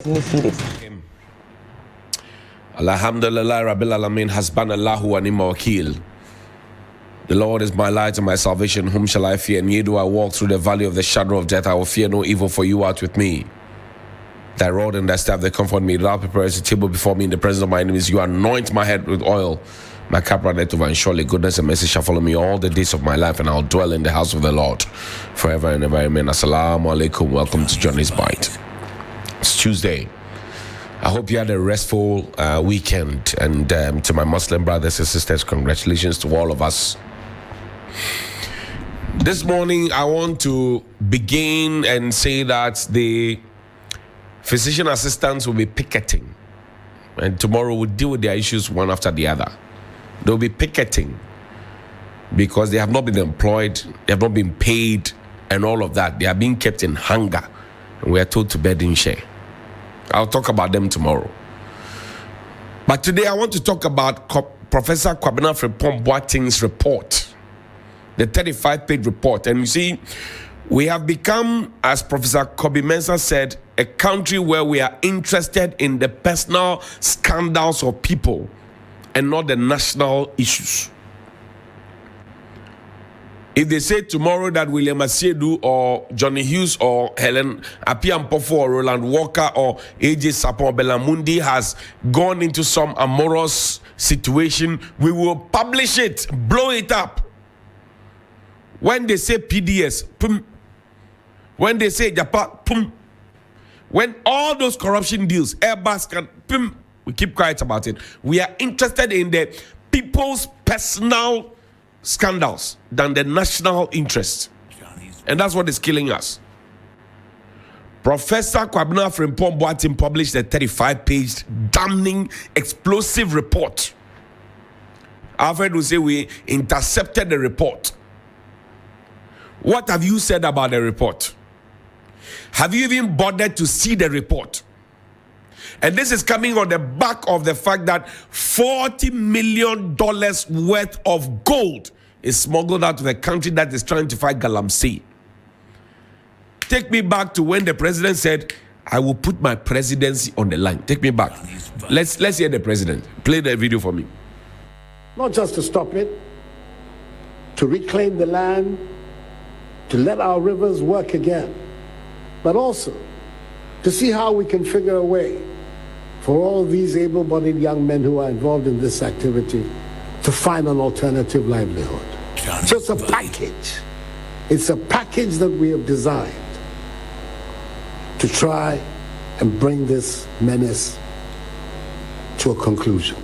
Alhamdulillah Rabbil Alameen, Hasbanallahu wa ni'mal wakeel. The Lord is my light and my salvation, whom shall I fear? And yea, do I walk through the valley of the shadow of death, I will fear no evil, for you art with me. Thy rod and thy staff, they comfort me. Thou preparest a table before me in the presence of my enemies. You anoint my head with oil. My cup runneth over, and surely goodness and mercy shall follow me all the days of my life, and I'll dwell in the house of the Lord forever and ever. Amen. Assalamu alaikum. Welcome to Johnnie's Bite. It's Tuesday. I hope you had a restful weekend. And to my Muslim brothers and sisters, congratulations to all of us. This morning, I want to begin and say that the physician assistants will be picketing. And tomorrow we'll deal with their issues one after the other. They'll be picketing because they have not been employed, they have not been paid, and all of that. They are being kept in hunger. And we are told to bed in share. I'll talk about them tomorrow. But today I want to talk about Professor Kwabena Frimpong Boateng's report, the 35-page report. And you see, we have become, as Professor Kobe Mensah said, a country where we are interested in the personal scandals of people and not the national issues. If they say tomorrow that William Asiedu or Johnnie Hughes or Helen Apiampofo or Roland Walker or AJ Sapon Belamundi has gone into some amorous situation, we will publish it, blow it up. When they say PDS, pum. When they say Japan, pum. When all those corruption deals, Airbus can, pum, we keep quiet about it. We are interested in the people's personal scandals than the national interest. And that's what is killing us. Professor Kwabena Frimpong Boateng published a 35-page damning explosive report. Alfred will say we intercepted the report. What have you said about the report? Have you even bothered to see the report? And this is coming on the back of the fact that $40 million worth of gold is smuggled out of a country that is trying to fight Galamsey. Take me back to when the president said, I will put my presidency on the line. Take me back. Let's hear the president. Play the video for me. Not just to stop it, to reclaim the land, to let our rivers work again, but also to see how we can figure a way for all these able-bodied young men who are involved in this activity to find an alternative livelihood. So it's a package. It's a package that we have designed to try and bring this menace to a conclusion.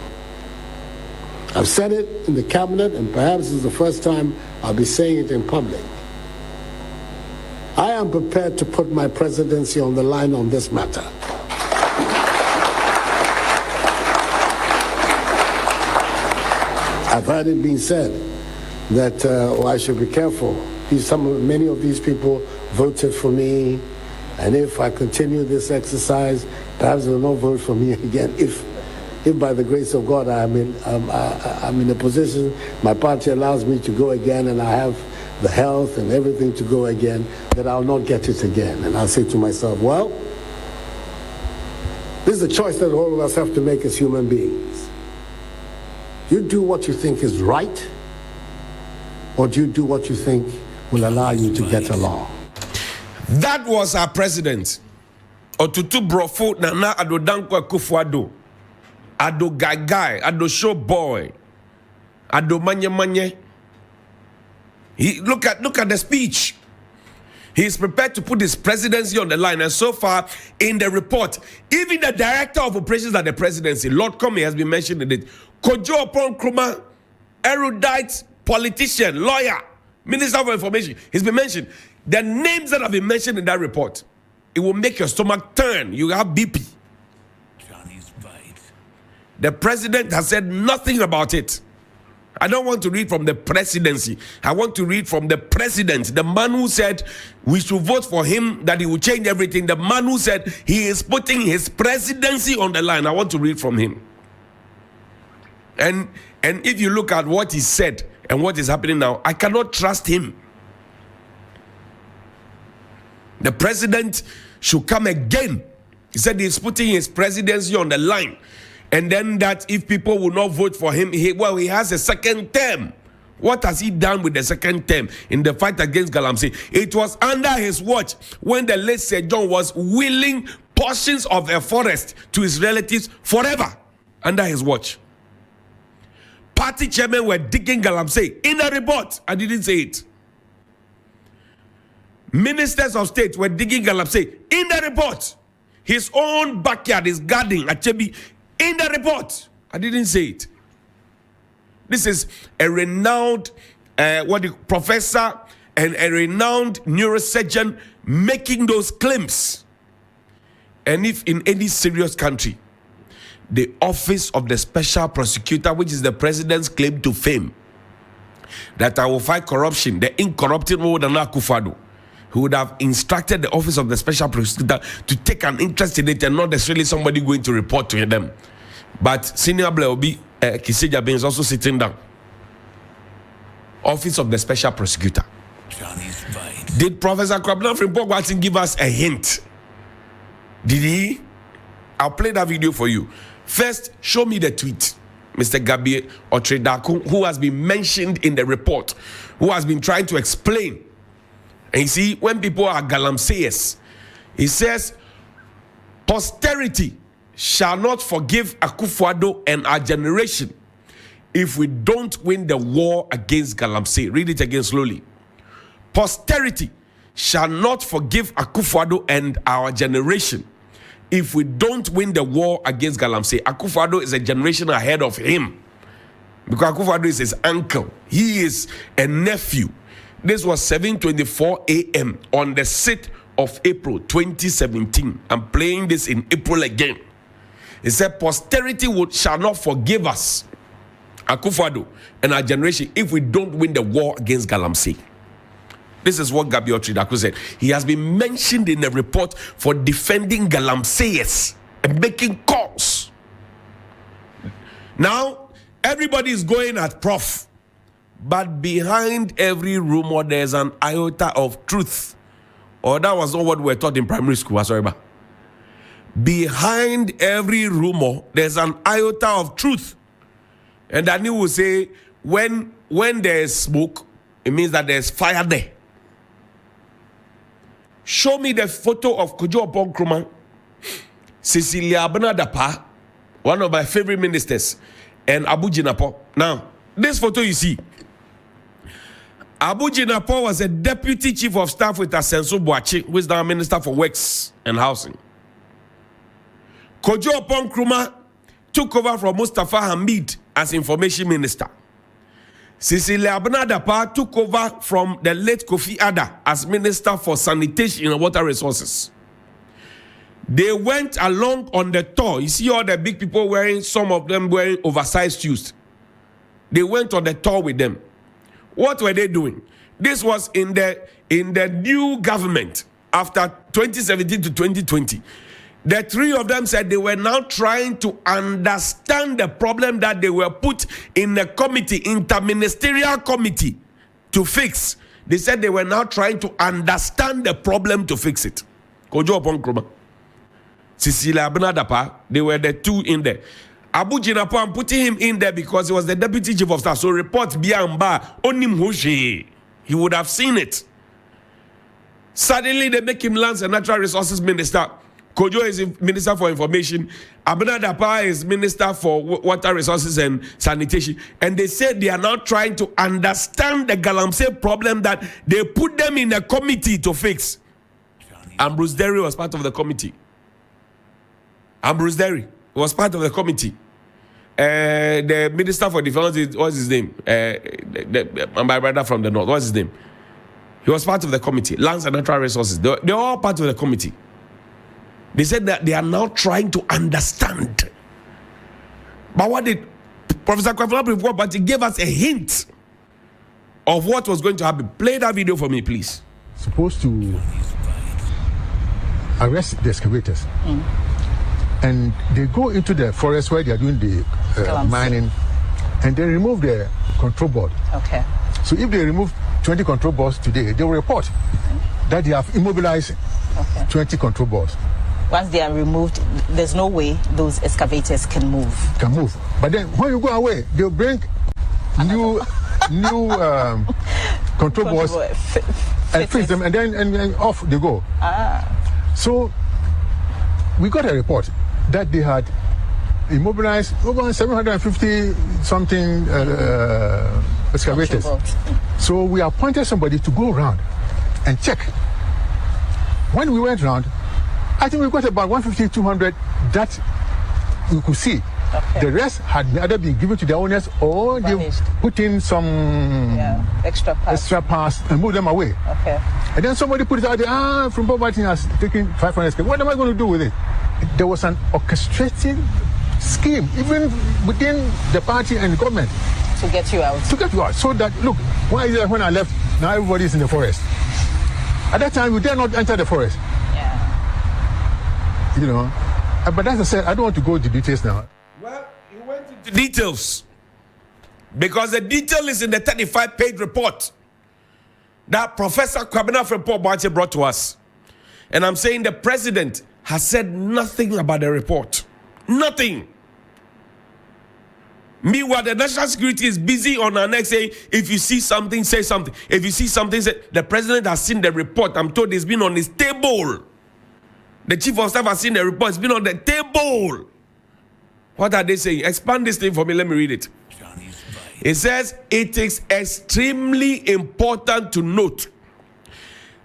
I've said it in the cabinet, and perhaps it's the first time I'll be saying it in public. I am prepared to put my presidency on the line on this matter. I've heard it being said that I should be careful. Many of these people voted for me, and if I continue this exercise, perhaps they will not vote for me again. If by the grace of God I'm in a position, my party allows me to go again, and I have the health and everything to go again, that I'll not get it again. And I'll say to myself, well, this is a choice that all of us have to make as human beings. You do what you think is right, or do you do what you think will allow you to get along? That was our president. Otutu Brofo Nana Ado Dankwa Kufuado. Ado Gagai, Ado Show Boy, Ado Manye. Look at the speech. He is prepared to put his presidency on the line. And so far, in the report, even the director of operations at the presidency, Lord Comey, has been mentioned in it. Kojo Opon Nkrumah, erudite, politician, lawyer, minister of information, he's been mentioned. The names that have been mentioned in that report, it will make your stomach turn. You have BP. Johnnie's Bite. The president has said nothing about it. I don't want to read from the presidency. I want to read from the president, the man who said we should vote for him, that he will change everything. The man who said he is putting his presidency on the line. I want to read from him. And if you look at what he said and what is happening now, I cannot trust him. The president should come again He said he's putting his presidency on the line. And then that if people will not vote for him, he has a second term. What has he done with the second term in the fight against Galamsey? It was under his watch when the late Sir John was willing portions of a forest to his relatives forever. Under his watch. Party chairmen were digging Galamsey in a report. I didn't say it. Ministers of state were digging Galamsey in the report. His own backyard, his garden, Achebi, in the report. I didn't say it. This is a renowned professor and a renowned neurosurgeon making those claims. And if in any serious country, the office of the special prosecutor, which is the president's claim to fame, that I will fight corruption, the incorruptible Nana Akufo-Addo, who would have instructed the office of the special prosecutor to take an interest in it and not necessarily somebody going to report to them. But Senior Bleobi Kiseja Ben is also sitting down. Office of the special prosecutor. Johnnie's bite. Did Professor Kwabena Frimpong give us a hint? Did he? I'll play that video for you. First, show me the tweet. Mr. Gabi Otredako, who has been mentioned in the report, who has been trying to explain. And you see, when people are galamseyers, he says, posterity shall not forgive Akufo-Addo and our generation if we don't win the war against Galamsey. Read it again slowly. Posterity shall not forgive Akufo-Addo and our generation if we don't win the war against Galamsey. Akufo-Addo is a generation ahead of him because Akufo-Addo is his uncle. He is a nephew. This was 7:24 a.m. on the 6th of April 2017. I'm playing this in April again. He said, posterity shall not forgive us, Akufo-Addo and our generation, if we don't win the war against Galamsey. This is what Gabi Otredako said. He has been mentioned in the report for defending Galamseyers and making calls. Now, everybody is going at Prof. But behind every rumor, there's an iota of truth. Or that was not what we were taught in primary school. Sorry, but behind every rumor, there's an iota of truth. And Daniel will say, when there's smoke, it means that there's fire there. Show me the photo of Kojo Nkrumah, Cecilia Abena-Dapaah, one of my favorite ministers, and Abu Jinapor. Now, this photo you see, Abu Jinapor was a deputy chief of staff with Asenso Boakye, who is now Minister for Works and Housing. Kojo Nkrumah took over from Mustafa Hamid as Information Minister. Cecilia Abena-Dapaah took over from the late Kofi Adda as Minister for Sanitation and Water Resources. They went along on the tour. You see all the big people wearing, some of them wearing oversized shoes. They went on the tour with them. What were they doing? This was in the new government after 2017 to 2020. The three of them said they were now trying to understand the problem that they were put in a committee, interministerial committee, to fix. They said they were now trying to understand the problem to fix it. Kojo Nkrumah, Cecilia Abena-Dapaah, they were the two in there. Abu Jinapor, I'm putting him in there because he was the deputy chief of staff. So report Biamba, Onim Hoshi, he would have seen it. Suddenly they make him Lands and Natural Resources Minister. Kojo is Minister for Information. Abena-Dapaah is Minister for Water Resources and Sanitation. And they said they are now trying to understand the Galamsey problem that they put them in a committee to fix. Ambrose Derry was part of the committee. Ambrose Derry was part of the committee. The Minister for Defense, what's his name? My brother from the north, what's his name? He was part of the committee. Lands and Natural Resources. They're all part of the committee. They said that they are now trying to understand. But what did Professor Kwabena report? But he gave us a hint of what was going to happen. Play that video for me, please. Supposed to arrest the excavators. And they go into the forest where they are doing the mining, and they remove the control board. Okay. So if they remove 20 control boards today, they will report that they have immobilized 20 control boards. Once they are removed, there's no way those excavators can move. But then when you go away, they'll bring new control boards and fix them, and then off they go. So we got a report that they had immobilized over 750 something excavators. So we appointed somebody to go around and check. When we went around, I think we got about 150, 200 that we could see. Okay. The rest had either been given to the owners or vanished. They put in some extra parts and moved them away. Okay. And then somebody put it out there, from Bob has taken 500. What am I going to do with it? There was an orchestrated scheme, even within the party and the government. To get you out. So that, look, why is it that when I left, now everybody is in the forest? At that time, we dare not enter the forest. Yeah. You know. But as I said, I don't want to go into details now. Well, he went into details because the detail is in the 35-page report that Professor Kwabena Frimpong brought to us. And I'm saying the president has said nothing about the report. Nothing. Meanwhile, the national security is busy on our neck saying, if you see something, say something. If you see something, say. The president has seen the report. I'm told it's been on his table. The chief of staff has seen the report. It's been on the table. What are they saying? Expand this thing for me. Let me read it. It says, it is extremely important to note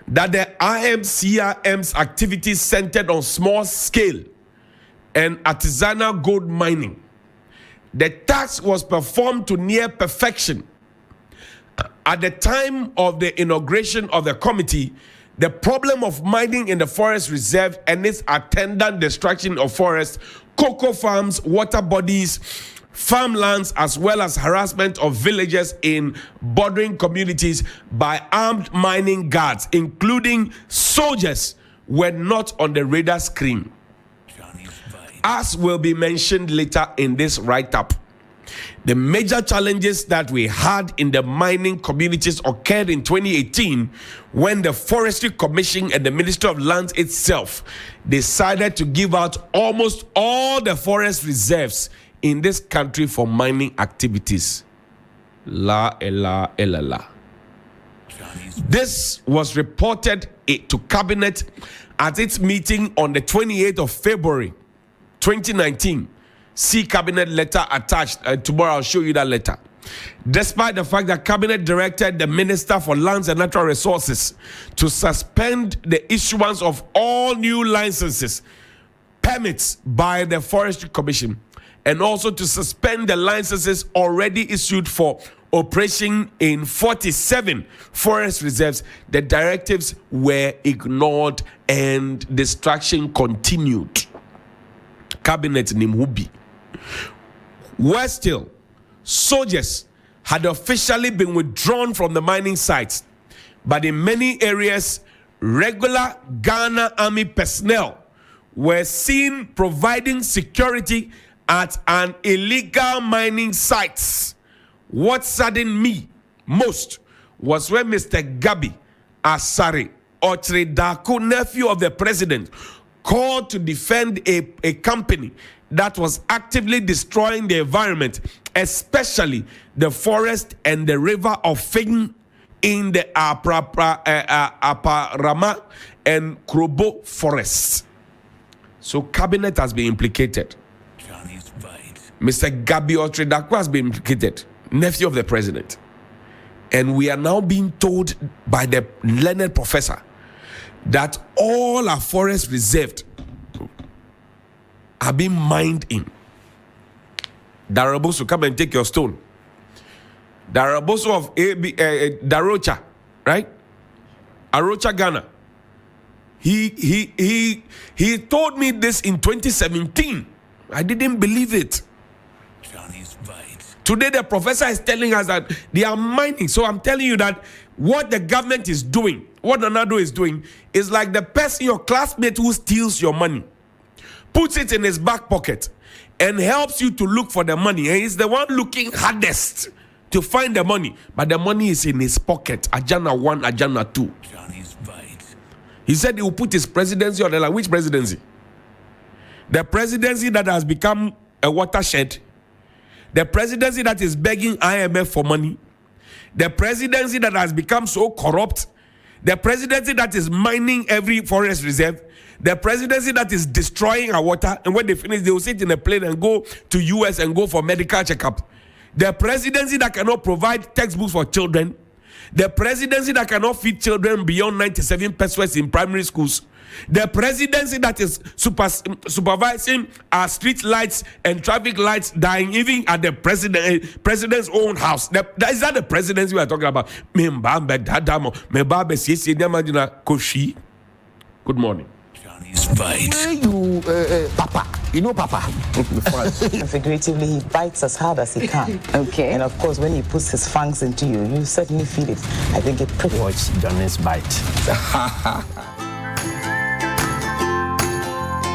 that the IMCRM's activities centered on small scale and artisanal gold mining. The task was performed to near perfection. At the time of the inauguration of the committee, the problem of mining in the forest reserve and its attendant destruction of forests, cocoa farms, water bodies, farmlands, as well as harassment of villagers in bordering communities by armed mining guards, including soldiers, were not on the radar screen. As will be mentioned later in this write-up, the major challenges that we had in the mining communities occurred in 2018 when the Forestry Commission and the Ministry of Lands itself decided to give out almost all the forest reserves in this country for mining activities. This was reported to Cabinet at its meeting on the 28th of February 2019. See Cabinet letter attached. Tomorrow I'll show you that letter. Despite the fact that Cabinet directed the Minister for Lands and Natural Resources to suspend the issuance of all new licenses, permits by the Forestry Commission, and also to suspend the licenses already issued for operation in 47 forest reserves, the directives were ignored and destruction continued. Cabinet Nimhubi. Worse still, soldiers had officially been withdrawn from the mining sites, but in many areas, regular Ghana Army personnel were seen providing security at an illegal mining sites. What saddened me most was when Mr. Gabi Asare Ochredaku, nephew of the president, called to defend a company that was actively destroying the environment, especially the forest and the river of Fing in the Aparama and Krobo forests. So Cabinet has been implicated. Johnnie's sbite. Mr. Gabi Ochredaku has been implicated, nephew of the president. And we are now being told by the learned professor that all our forests reserved are being mined in. Daraboso, come and take your stone. Daraboso of Darocha, right? Arocha, Ghana. He told me this in 2017. I didn't believe it. Johnnie's sbite. Today the professor is telling us that they are mining. So I'm telling you that what the government is doing, what Nanado is doing, is like the person, your classmate who steals your money, puts it in his back pocket, and helps you to look for the money. And he's the one looking hardest to find the money. But the money is in his pocket. Ajana 1, Ajana 2. Johnnie's sbite. He said he will put his presidency on the line. Which presidency? The presidency that has become a watershed. The presidency that is begging IMF for money. The presidency that has become so corrupt. The presidency that is mining every forest reserve. The presidency that is destroying our water. And when they finish, they will sit in a plane and go to US and go for medical checkup. The presidency that cannot provide textbooks for children. The presidency that cannot feed children beyond 97 pesos in primary schools. The presidency that is supervising our street lights and traffic lights dying even at the president's own house. Is that the presidency we are talking about? Good morning. Johnnie's bite. Papa. You know Papa. Figuratively, he bites as hard as he can. Okay. And of course, when he puts his fangs into you, you certainly feel it. I think it pretty. Watch Johnnie's bite.